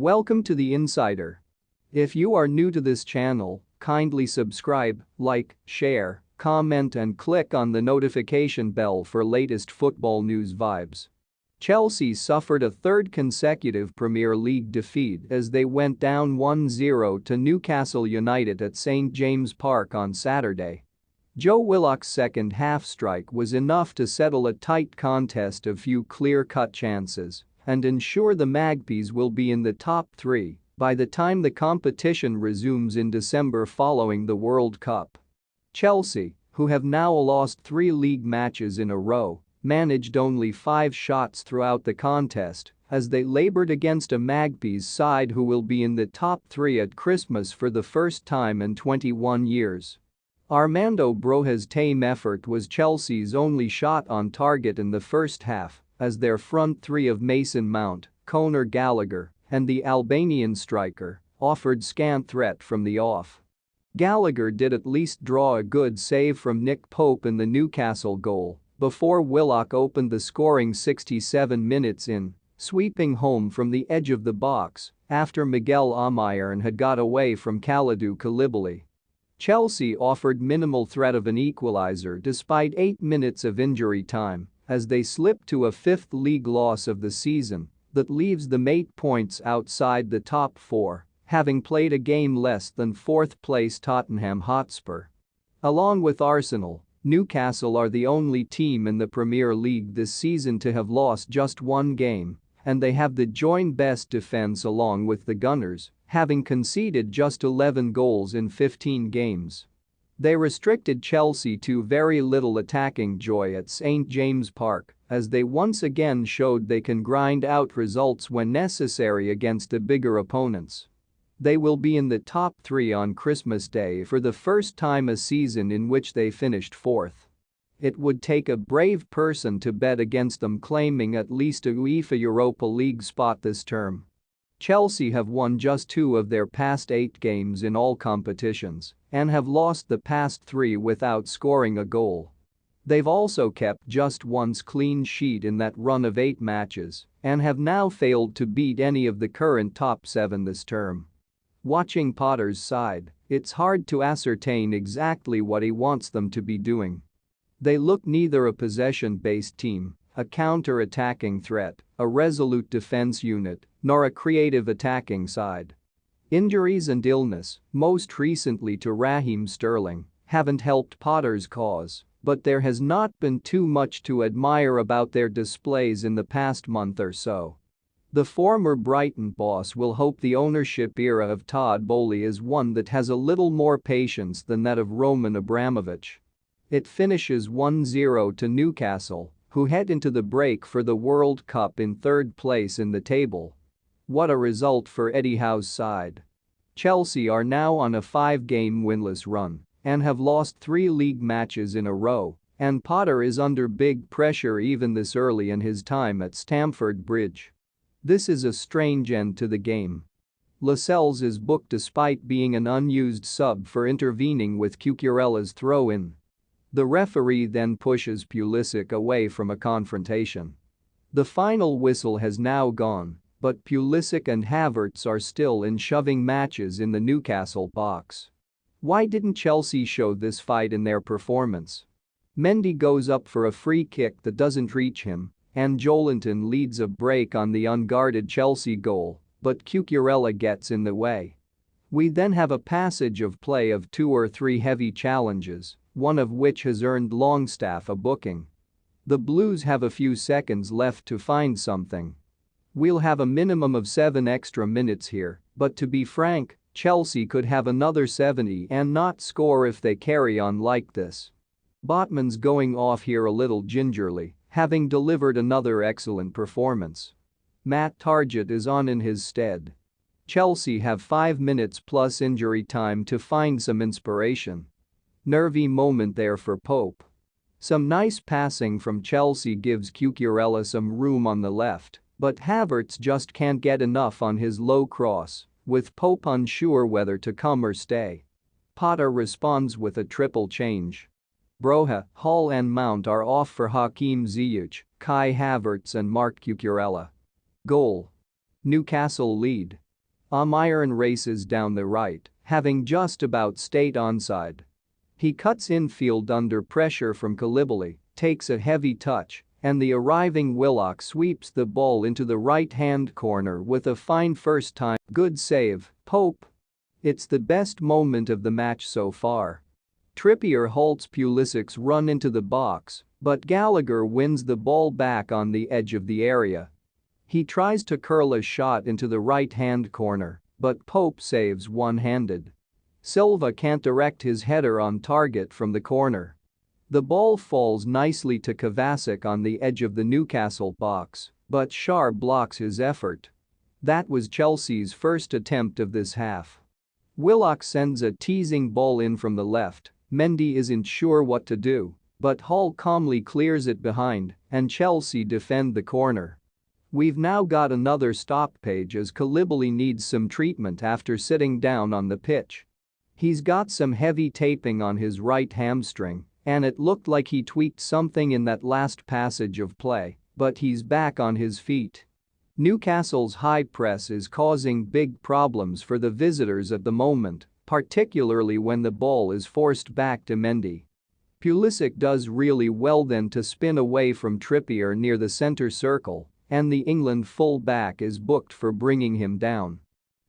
Welcome to The Insider. If you are new to this channel, kindly subscribe, like, share, comment and click on the notification bell for latest football news vibes. Chelsea suffered a third consecutive Premier League defeat as they went down 1-0 to Newcastle United at St James Park on Saturday. Joe Willock's second-half strike was enough to settle a tight contest of few clear-cut chances and ensure the Magpies will be in the top three by the time the competition resumes in December following the World Cup. Chelsea, who have now lost 3 league matches in a row, managed only 5 shots throughout the contest as they labored against a Magpies side who will be in the top 3 at Christmas for the first time in 21 years. Armando Broja's tame effort was Chelsea's only shot on target in the first half as their front three of Mason Mount, Conor Gallagher, and the Albanian striker offered scant threat from the off. Gallagher did at least draw a good save from Nick Pope in the Newcastle goal before Willock opened the scoring 67 minutes in, sweeping home from the edge of the box after Miguel Almiron had got away from Kalidou Koulibaly. Chelsea offered minimal threat of an equalizer despite 8 minutes of injury time as they slipped to a 5th league loss of the season that leaves them 8 points outside the top 4, having played a game less than 4th-place Tottenham Hotspur. Along with Arsenal, Newcastle are the only team in the Premier League this season to have lost just 1 game, and they have the joint best defense along with the Gunners, having conceded just 11 goals in 15 games. They restricted Chelsea to very little attacking joy at St James Park as they once again showed they can grind out results when necessary against the bigger opponents. They will be in the top 3 on Christmas Day for the first time a season in which they finished 4th. It would take a brave person to bet against them claiming at least a UEFA Europa League spot this term. Chelsea have won just 2 of their past 8 games in all competitions and have lost the past 3 without scoring a goal. They've also kept just 1 clean sheet in that run of 8 matches and have now failed to beat any of the current top 7 this term. Watching Potter's side, it's hard to ascertain exactly what he wants them to be doing. They look neither a possession-based team, a counter-attacking threat, a resolute defense unit, nor a creative attacking side. Injuries and illness, most recently to Raheem Sterling, haven't helped Potter's cause, but there has not been too much to admire about their displays in the past month or so. The former Brighton boss will hope the ownership era of Todd Boehly is one that has a little more patience than that of Roman Abramovich. It finishes 1-0 to Newcastle, who head into the break for the World Cup in 3rd place in the table. What a result for Eddie Howe's side. Chelsea are now on a 5-game winless run and have lost 3 league matches in a row, and Potter is under big pressure even this early in his time at Stamford Bridge. This is a strange end to the game. Lascelles is booked despite being an unused sub for intervening with Cucurella's throw-in. The referee then pushes Pulisic away from a confrontation. The final whistle has now gone, but Pulisic and Havertz are still in shoving matches in the Newcastle box. Why didn't Chelsea show this fight in their performance? Mendy goes up for a free kick that doesn't reach him, and Joelinton leads a break on the unguarded Chelsea goal, but Cucurella gets in the way. We then have a passage of play of 2 or 3 heavy challenges, one of which has earned Longstaff a booking. The Blues have a few seconds left to find something. We'll have a minimum of 7 extra minutes here, but to be frank, Chelsea could have another 70 and not score if they carry on like this. Botman's going off here a little gingerly, having delivered another excellent performance. Matt Targett is on in his stead. Chelsea have 5 minutes plus injury time to find some inspiration. Nervy moment there for Pope. Some nice passing from Chelsea gives Cucurella some room on the left, but Havertz just can't get enough on his low cross, with Pope unsure whether to come or stay. Potter responds with a triple change. Broja, Hall and Mount are off for Hakim Ziyech, Kai Havertz and Marc Cucurella. Goal. Newcastle lead. Almiron races down the right, having just about stayed onside. He cuts infield under pressure from Koulibaly, takes a heavy touch, and the arriving Willock sweeps the ball into the right-hand corner with a fine first-time good save, Pope. It's the best moment of the match so far. Trippier halts Pulisic's run into the box, but Gallagher wins the ball back on the edge of the area. He tries to curl a shot into the right-hand corner, but Pope saves one-handed. Silva can't direct his header on target from the corner. The ball falls nicely to Kovacic on the edge of the Newcastle box, but Schär blocks his effort. That was Chelsea's first attempt of this half. Willock sends a teasing ball in from the left. Mendy isn't sure what to do, but Hall calmly clears it behind, and Chelsea defend the corner. We've now got another stoppage as Koulibaly needs some treatment after sitting down on the pitch. He's got some heavy taping on his right hamstring, and it looked like he tweaked something in that last passage of play, but he's back on his feet. Newcastle's high press is causing big problems for the visitors at the moment, particularly when the ball is forced back to Mendy. Pulisic does really well then to spin away from Trippier near the center circle, and the England full-back is booked for bringing him down.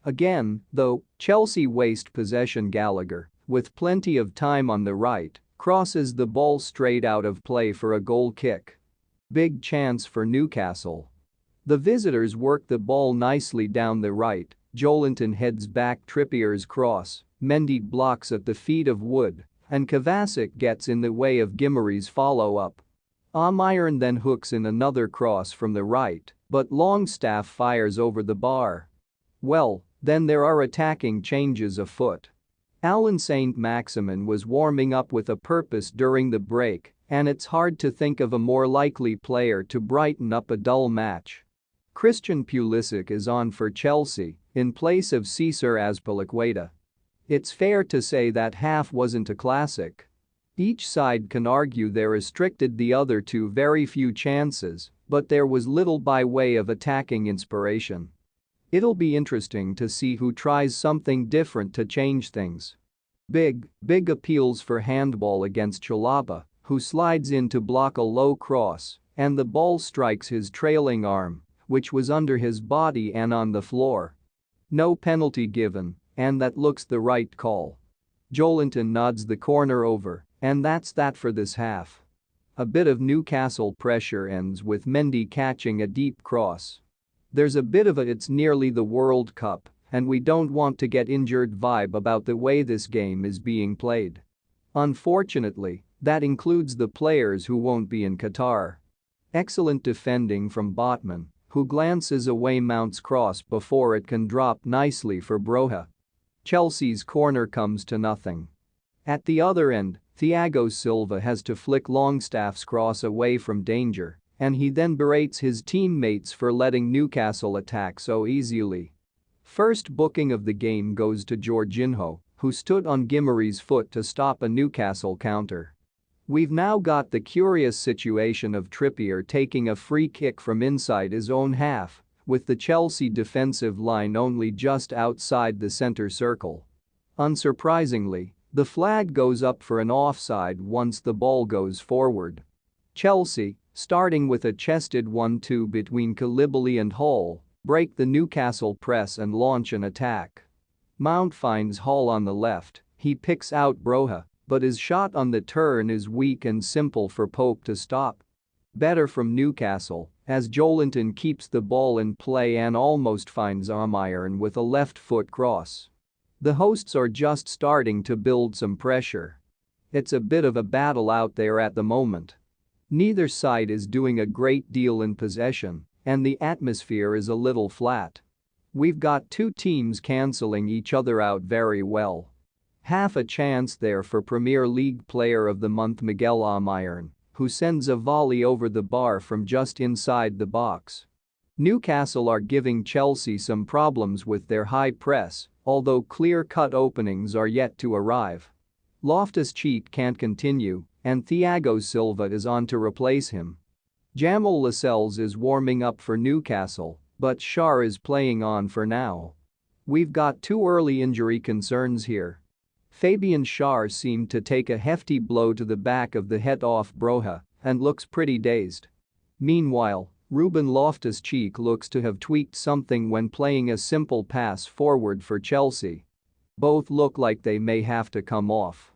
Again, though, Chelsea waste possession. Gallagher, with plenty of time on the right, crosses the ball straight out of play for a goal kick. Big chance for Newcastle. The visitors work the ball nicely down the right. Joelinton heads back Trippier's cross, Mendy blocks at the feet of Wood, and Kovacic gets in the way of Guimary's follow-up. Almiron then hooks in another cross from the right, but Longstaff fires over the bar. Well, then there are attacking changes afoot. Alan Saint-Maximin was warming up with a purpose during the break, and it's hard to think of a more likely player to brighten up a dull match. Christian Pulisic is on for Chelsea, in place of Cesar Azpilicueta. It's fair to say that half wasn't a classic. Each side can argue they restricted the other to very few chances, but there was little by way of attacking inspiration. It'll be interesting to see who tries something different to change things. Big appeals for handball against Chalobah, who slides in to block a low cross, and the ball strikes his trailing arm, which was under his body and on the floor. No penalty given, and that looks the right call. Joelinton nods the corner over, and that's that for this half. A bit of Newcastle pressure ends with Mendy catching a deep cross. There's a bit of a "it's nearly the World Cup and we don't want to get injured" vibe about the way this game is being played. Unfortunately, that includes the players who won't be in Qatar. Excellent defending from Botman, who glances away Mount's cross before it can drop nicely for Broja. Chelsea's corner comes to nothing. At the other end, Thiago Silva has to flick Longstaff's cross away from danger, and he then berates his teammates for letting Newcastle attack so easily. First booking of the game goes to Jorginho, who stood on Guimary's foot to stop a Newcastle counter. We've now got the curious situation of Trippier taking a free kick from inside his own half, with the Chelsea defensive line only just outside the center circle. Unsurprisingly, the flag goes up for an offside once the ball goes forward. Chelsea, starting with a chested 1-2 between Koulibaly and Hall, break the Newcastle press and launch an attack. Mount finds Hall on the left, he picks out Broja, but his shot on the turn is weak and simple for Pope to stop. Better from Newcastle, as Joelinton keeps the ball in play and almost finds Almiron with a left-foot cross. The hosts are just starting to build some pressure. It's a bit of a battle out there at the moment. Neither side is doing a great deal in possession, and the atmosphere is a little flat. We've got two teams cancelling each other out very well. Half a chance there for Premier League Player of the Month Miguel Almiron, who sends a volley over the bar from just inside the box. Newcastle are giving Chelsea some problems with their high press, although clear-cut openings are yet to arrive. Loftus-Cheek can't continue, and Thiago Silva is on to replace him. Jamal Lascelles is warming up for Newcastle, but Schär is playing on for now. We've got two early injury concerns here. Fabian Schär seemed to take a hefty blow to the back of the head off Broja and looks pretty dazed. Meanwhile, Ruben Loftus-Cheek looks to have tweaked something when playing a simple pass forward for Chelsea. Both look like they may have to come off.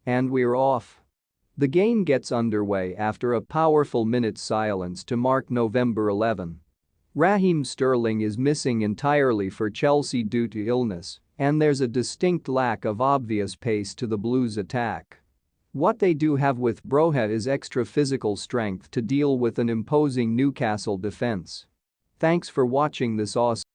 And we're off. The game gets underway after a powerful minute's silence to mark November 11. Raheem Sterling is missing entirely for Chelsea due to illness, and there's a distinct lack of obvious pace to the Blues' attack. What they do have with Broja is extra physical strength to deal with an imposing Newcastle defense. Thanks for watching this awesome